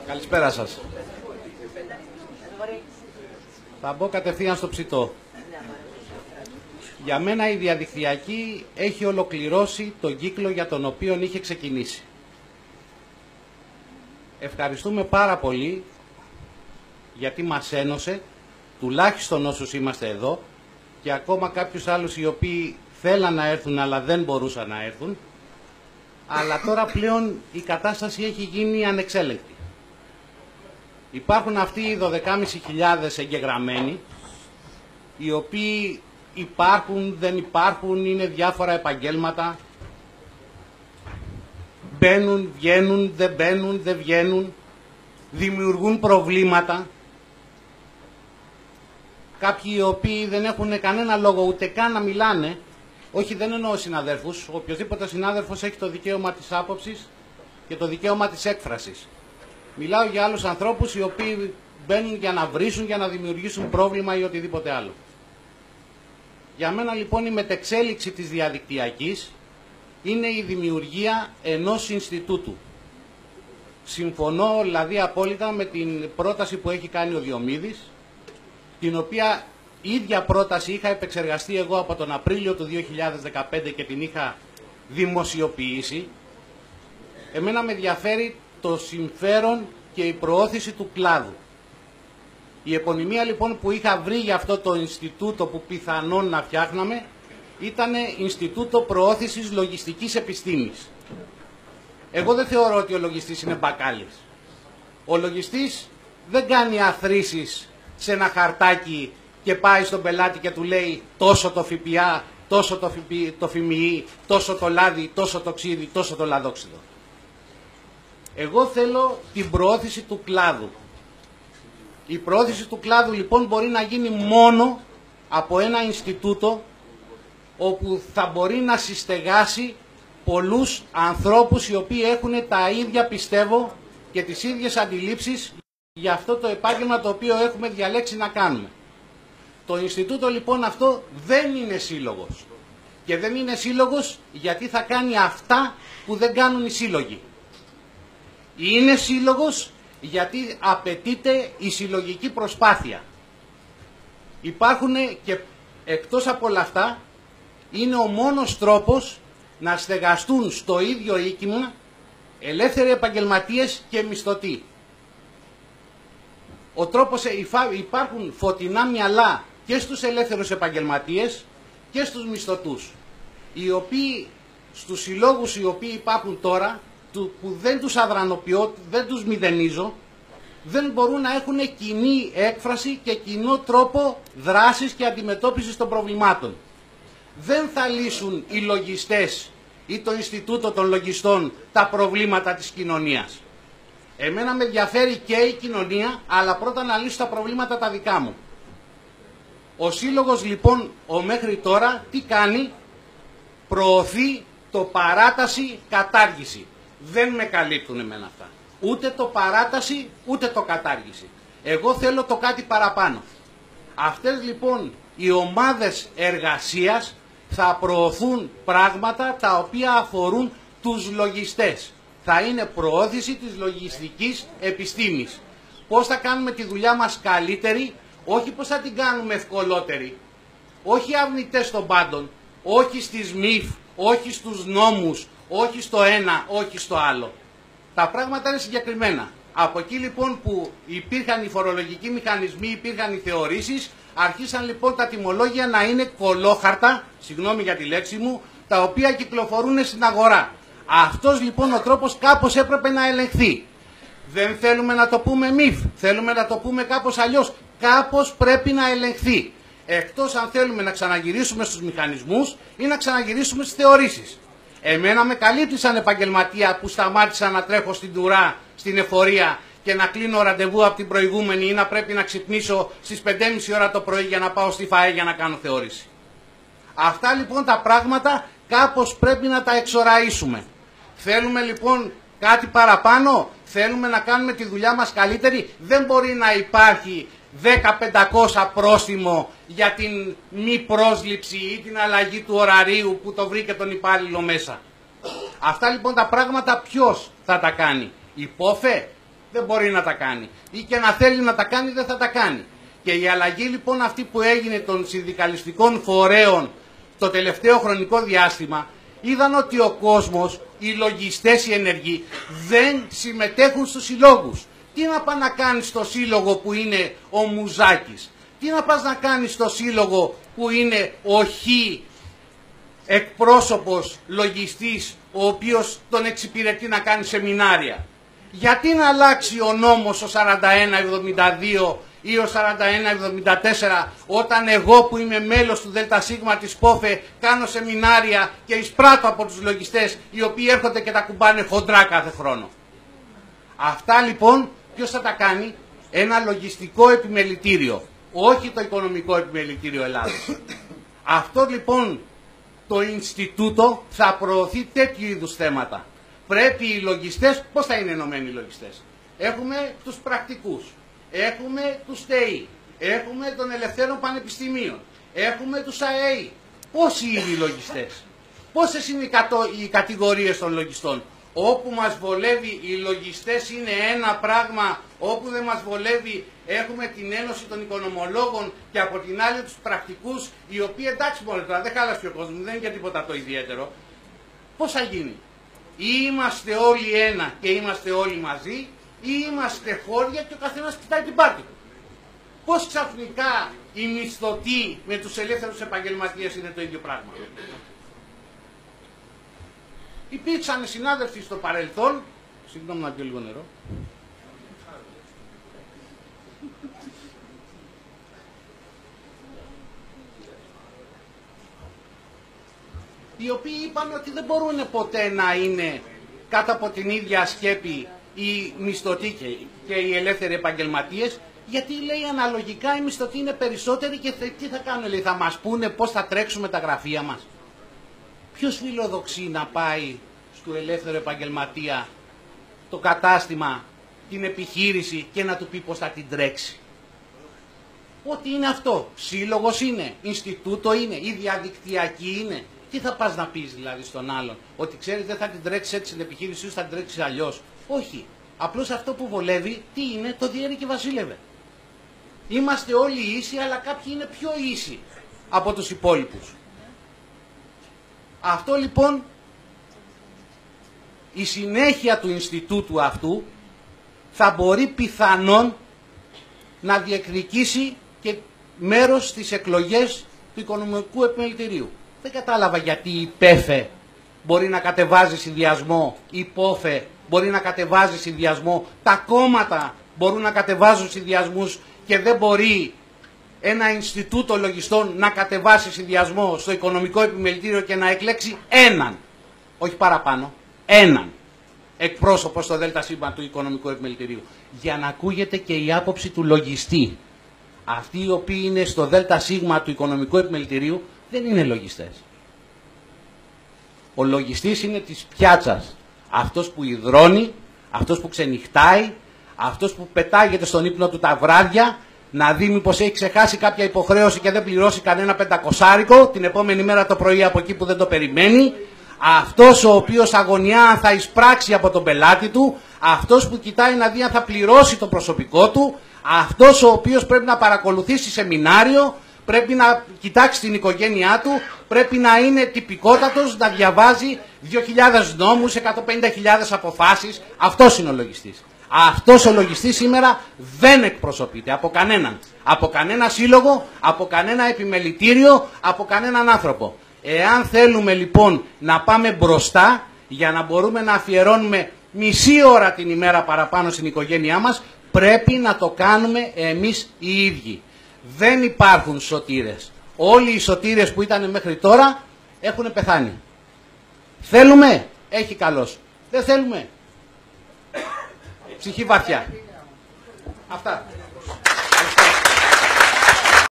Καλησπέρα σας. Θα μπω κατευθείαν στο ψητό. Για μένα η διαδικτυακή έχει ολοκληρώσει τον κύκλο για τον οποίο είχε ξεκινήσει. Ευχαριστούμε πάρα πολύ γιατί μας ένωσε, τουλάχιστον όσους είμαστε εδώ, και ακόμα κάποιους άλλους οι οποίοι θέλαν να έρθουν αλλά δεν μπορούσαν να έρθουν, αλλά τώρα πλέον η κατάσταση έχει γίνει ανεξέλεγκτη. Υπάρχουν αυτοί οι 12.500 εγγεγραμμένοι, οι οποίοι υπάρχουν, δεν υπάρχουν, είναι διάφορα επαγγέλματα, μπαίνουν, βγαίνουν, δεν μπαίνουν, δεν βγαίνουν, δημιουργούν προβλήματα. Κάποιοι οι οποίοι δεν έχουν κανένα λόγο ούτε καν να μιλάνε, όχι, δεν εννοώ συναδέλφους, οποιοδήποτε συνάδελφος έχει το δικαίωμα της άποψης και το δικαίωμα της έκφρασης. Μιλάω για άλλους ανθρώπους οι οποίοι μπαίνουν για να βρίσουν, για να δημιουργήσουν πρόβλημα ή οτιδήποτε άλλο. Για μένα λοιπόν η μετεξέλιξη της διαδικτυακής είναι η δημιουργία ενός Ινστιτούτου. Συμφωνώ δηλαδή απόλυτα με την πρόταση που έχει κάνει ο Διομήδης, την οποία ίδια πρόταση είχα επεξεργαστεί εγώ από τον Απρίλιο του 2015 και την είχα δημοσιοποιήσει. Εμένα με ενδιαφέρει το συμφέρον και η προώθηση του κλάδου. Η επωνυμία λοιπόν που είχα βρει για αυτό το Ινστιτούτο που πιθανόν να φτιάχναμε ήταν Ινστιτούτο Προώθησης Λογιστικής Επιστήμης. Εγώ δεν θεωρώ ότι ο λογιστής είναι μπακάλης. Ο λογιστής δεν κάνει αθροίσεις σε ένα χαρτάκι και πάει στον πελάτη και του λέει τόσο το ΦΠΑ, τόσο το ΦΜΗ, τόσο το λάδι, τόσο το ξύδι, τόσο το λαδόξιδο. Εγώ θέλω την προώθηση του κλάδου. Η προώθηση του κλάδου λοιπόν μπορεί να γίνει μόνο από ένα Ινστιτούτο όπου θα μπορεί να συστεγάσει πολλούς ανθρώπους οι οποίοι έχουν τα ίδια, πιστεύω, και τις ίδιες αντιλήψεις για αυτό το επάγγελμα το οποίο έχουμε διαλέξει να κάνουμε. Το Ινστιτούτο λοιπόν αυτό δεν είναι σύλλογος. Και δεν είναι σύλλογος γιατί θα κάνει αυτά που δεν κάνουν οι σύλλογοι. Είναι σύλλογος γιατί απαιτείται η συλλογική προσπάθεια. Υπάρχουν και εκτός από όλα αυτά, είναι ο μόνος τρόπος να στεγαστούν στο ίδιο οίκημα ελεύθεροι επαγγελματίες και μισθωτοί. Ο τρόπος, υπάρχουν φωτεινά μυαλά και στους ελεύθερους επαγγελματίες και στους μισθωτούς, οι οποίοι στους συλλόγους οι οποίοι υπάρχουν τώρα, που δεν τους αδρανοποιώ, δεν τους μηδενίζω, δεν μπορούν να έχουν κοινή έκφραση και κοινό τρόπο δράσης και αντιμετώπισης των προβλημάτων. Δεν θα λύσουν οι λογιστές ή το Ινστιτούτο των Λογιστών τα προβλήματα της κοινωνίας. Εμένα με ενδιαφέρει και η κοινωνία, αλλά πρώτα να λύσω τα προβλήματα τα δικά μου. Ο Σύλλογος λοιπόν, ο μέχρι τώρα, τι κάνει? Προωθεί το παράταση κατάργηση. Δεν με καλύπτουν εμένα αυτά. Ούτε το παράταση, ούτε το κατάργηση. Εγώ θέλω το κάτι παραπάνω. Αυτές λοιπόν οι ομάδες εργασίας θα προωθούν πράγματα τα οποία αφορούν τους λογιστές. Θα είναι προώθηση της λογιστικής επιστήμης. Πώς θα κάνουμε τη δουλειά μας καλύτερη, όχι πώς θα την κάνουμε ευκολότερη. Όχι αρνητές των πάντων, όχι στις ΜΥΦ, όχι στους νόμους, όχι στο ένα, όχι στο άλλο. Τα πράγματα είναι συγκεκριμένα. Από εκεί λοιπόν που υπήρχαν οι φορολογικοί μηχανισμοί, υπήρχαν οι θεωρήσεις, αρχίσαν λοιπόν τα τιμολόγια να είναι κολόχαρτα, συγγνώμη για τη λέξη μου, τα οποία κυκλοφορούν στην αγορά. Αυτός λοιπόν ο τρόπος κάπως έπρεπε να ελεγχθεί. Δεν θέλουμε να το πούμε ΜΥΦ, θέλουμε να το πούμε κάπως αλλιώς. Κάπως πρέπει να ελεγχθεί. Εκτός αν θέλουμε να ξαναγυρίσουμε στους μηχανισμούς ή να ξαναγυρίσουμε στις θεωρήσεις. Εμένα με καλύπτει σαν επαγγελματία που σταμάτησα να τρέχω στην τουρά, στην εφορία και να κλείνω ραντεβού από την προηγούμενη ή να πρέπει να ξυπνήσω στις 5.30 ώρα το πρωί για να πάω στη ΦΑΕ για να κάνω θεώρηση. Αυτά λοιπόν τα πράγματα κάπως πρέπει να τα εξοραίσουμε. Θέλουμε λοιπόν κάτι παραπάνω, θέλουμε να κάνουμε τη δουλειά μας καλύτερη. Δεν μπορεί να υπάρχει 10-500 πρόστιμο για την μη πρόσληψη ή την αλλαγή του ωραρίου που το βρήκε τον υπάλληλο μέσα. Αυτά λοιπόν τα πράγματα ποιος θα τα κάνει? Η ΠΟΦΕ, δεν μπορεί να τα κάνει. Ή και να θέλει να τα κάνει δεν θα τα κάνει. Και η αλλαγή λοιπόν αυτή που έγινε των συνδικαλιστικών φορέων το τελευταίο χρονικό διάστημα, είδαν ότι ο κόσμος, οι λογιστές, οι ενεργοί δεν συμμετέχουν στους συλλόγους. Τι να πας να κάνεις στο σύλλογο που είναι ο Μουζάκης, τι να πας να κάνεις στο σύλλογο που είναι ο Χ εκπρόσωπος λογιστής, ο οποίος τον εξυπηρετεί να κάνει σεμινάρια. Γιατί να αλλάξει ο νόμος ο 4172 ή ο 4174 όταν εγώ που είμαι μέλος του ΔΣ της ΠΟΦΕ κάνω σεμινάρια και εισπράττω από τους λογιστές οι οποίοι έρχονται και τα κουμπάνε χοντρά κάθε χρόνο. Αυτά λοιπόν ποιος θα τα κάνει? Ένα λογιστικό επιμελητήριο, όχι το οικονομικό επιμελητήριο Ελλάδος. Αυτό λοιπόν το Ινστιτούτο θα προωθεί τέτοιου είδους θέματα. Πρέπει οι λογιστές, πώς θα είναι ενωμένοι οι λογιστές? Έχουμε τους πρακτικούς, έχουμε τους ΤΕΗ, έχουμε των ελευθέρων πανεπιστημίων, έχουμε τους ΑΕΗ. Πόσοι είναι οι λογιστές? Πόσες είναι οι κατηγορίες των λογιστών? Όπου μας βολεύει οι λογιστές είναι ένα πράγμα, όπου δεν μας βολεύει έχουμε την Ένωση των Οικονομολόγων και από την άλλη τους πρακτικούς, οι οποίοι εντάξει μόνο τώρα δεν χάλασε ο κόσμος, δεν είναι για τίποτα το ιδιαίτερο. Πώς θα γίνει? Ή είμαστε όλοι ένα και είμαστε όλοι μαζί, ή είμαστε χώρια και ο καθένας κοιτάει την πάρτη του. Πώς ξαφνικά οι μισθωτοί με τους ελεύθερους επαγγελματίες είναι το ίδιο πράγμα? Υπήρξαν συνάδελφοι στο παρελθόν, συγγνώμη να πιω λίγο νερό, οι οποίοι είπαν ότι δεν μπορούν ποτέ να είναι κάτω από την ίδια σκέπη οι μισθωτοί και οι ελεύθεροι επαγγελματίες, γιατί λέει αναλογικά οι μισθωτοί είναι περισσότεροι και τι θα κάνουν, λέει, θα μας πούνε πώς θα τρέξουμε τα γραφεία μας. Ποιος φιλοδοξεί να πάει στο ελεύθερο επαγγελματία το κατάστημα, την επιχείρηση και να του πει πώς θα την τρέξει? Ό,τι είναι αυτό, σύλλογος είναι, Ινστιτούτο είναι, ή διαδικτυακή είναι. Τι θα πας να πεις δηλαδή στον άλλον? Ότι ξέρεις δεν θα την τρέξεις έτσι την επιχείρησή σου, θα την τρέξεις αλλιώς? Όχι. Απλώς αυτό που βολεύει τι είναι? Το διέρη και βασίλευε. Είμαστε όλοι ίσοι, αλλά κάποιοι είναι πιο ίσοι από τους υπόλοιπους. Αυτό λοιπόν, η συνέχεια του Ινστιτούτου αυτού θα μπορεί πιθανόν να διεκδικήσει και μέρος στις εκλογές του Οικονομικού Επιμελητηρίου. Δεν κατάλαβα γιατί η ΠΕΦΕ μπορεί να κατεβάζει συνδυασμό, η ΠΟΦΕ μπορεί να κατεβάζει συνδυασμό, τα κόμματα μπορούν να κατεβάζουν συνδυασμούς και δεν μπορεί ένα Ινστιτούτο Λογιστών να κατεβάσει συνδυασμό στο Οικονομικό Επιμελητήριο και να εκλέξει έναν, όχι παραπάνω, έναν εκπρόσωπο στο ΔΣ του Οικονομικού Επιμελητηρίου. Για να ακούγεται και η άποψη του λογιστή. Αυτοί οι οποίοι είναι στο ΔΣ του Οικονομικού Επιμελητηρίου δεν είναι λογιστές. Ο λογιστής είναι της πιάτσας. Αυτός που υδρώνει, αυτός που ξενυχτάει, αυτός που πετάγεται στον ύπνο του τα βράδια, να δει μήπως έχει ξεχάσει κάποια υποχρέωση και δεν πληρώσει κανένα 500 την επόμενη μέρα το πρωί από εκεί που δεν το περιμένει. Αυτός ο οποίος αγωνιά αν θα εισπράξει από τον πελάτη του, αυτός που κοιτάει να δει αν θα πληρώσει το προσωπικό του, αυτός ο οποίος πρέπει να παρακολουθήσει σεμινάριο, πρέπει να κοιτάξει την οικογένειά του, πρέπει να είναι τυπικότατος, να διαβάζει 2.000 νόμους, 150.000 αποφάσεις. Αυτός είναι ο λογιστής. Αυτός ο λογιστής σήμερα δεν εκπροσωπείται από κανέναν. Από κανένα σύλλογο, από κανένα επιμελητήριο, από κανέναν άνθρωπο. Εάν θέλουμε λοιπόν να πάμε μπροστά για να μπορούμε να αφιερώνουμε μισή ώρα την ημέρα παραπάνω στην οικογένειά μας, πρέπει να το κάνουμε εμείς οι ίδιοι. Δεν υπάρχουν σωτήρες. Όλοι οι σωτήρες που ήταν μέχρι τώρα έχουν πεθάνει. Θέλουμε, έχει καλώς. Δεν θέλουμε, ψυχή βαθιά. Αυτά.